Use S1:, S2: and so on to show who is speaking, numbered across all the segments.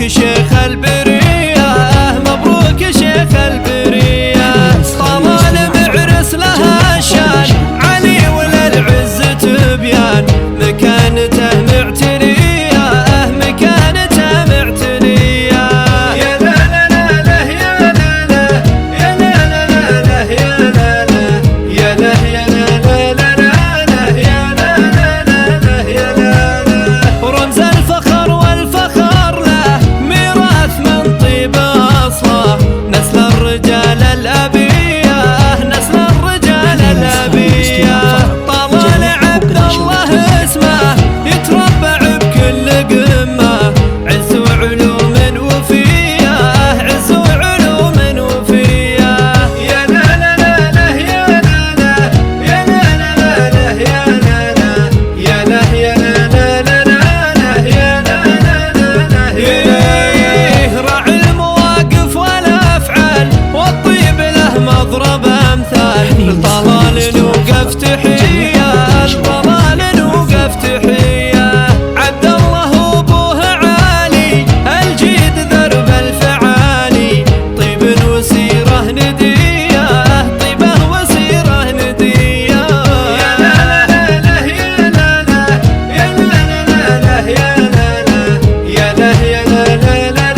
S1: شيخ البرية، مبروك شيخ البرية. طلال معرس لها شان، علي وللعز تبيان، مكانته معتنية، مكانته معتنية. يا لا لا لا يا لا لا، يا لا لا لا يا لا لا، يا لا يا لا لا لا يا لا لا لا يا لا لا. رمز الفخر والفخر له، ميراث من طيب أصله، نسل الرجال الأبية، نسل الرجال الأبية. طلال عبد الله اسمه، يتربع بكل قمة، عز وعلوم وفيه، عز وعلوم وفيه. يا لا لا لا يا لا لا، يا لا لا لا يا لا لا، يا لا يا لا لا لا يا لا لا لا يا لا. راعي المواقف والأفعال، والطيب له مضرب أمثال. طلال نوقف تحية، طلال نوقف تحية. عبد الله أبوه عالي، الجيد درب الفعالي، طيب وسيرة ندية، طيبه وسيرة ندية. يا لا لا لا يا لا لا، يا لا لا لا يا لا لا، يا لا يا لا لا لا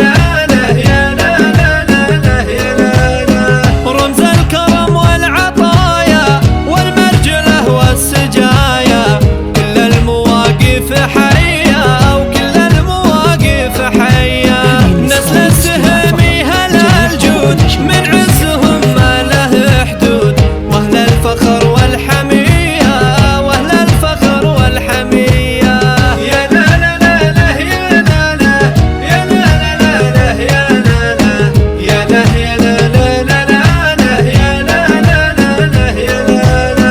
S1: يا لا لا لا يا لا لا. رمز الكرم والعطايا، والمرجلة والسجايا، كل المواقف حية، وكل المواقف حية. نسل السهمي هل الجود، من عزهم ما له حدود، واهل الفخر والحمية، واهل الفخر والحمية. يا لا لا لا يا لا لا، يا لا لا لا يا لا لا، يا لا يا لا لا لا يا لا لا لا يا لا لا.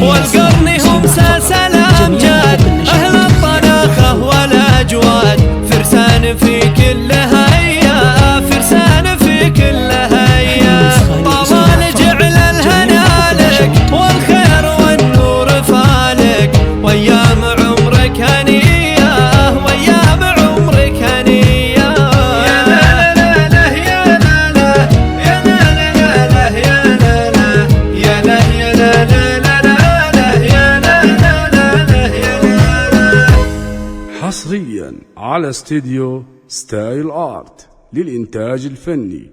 S1: والقرن هم سلسل أمجاد، أهل الطناخة والأجواد، فرسان في كل هيا، فرسان في كل هيا. طلال جعل الهنا لك، والخير والنور فالك، وأيام عمرك هنية، وأيام عمرك هنية. يا لا لا لا يا لا لا، يا لا لا لا يا لا لا، يا لا يا لا لا
S2: حصريا على استديو ستايل آرت للإنتاج الفني.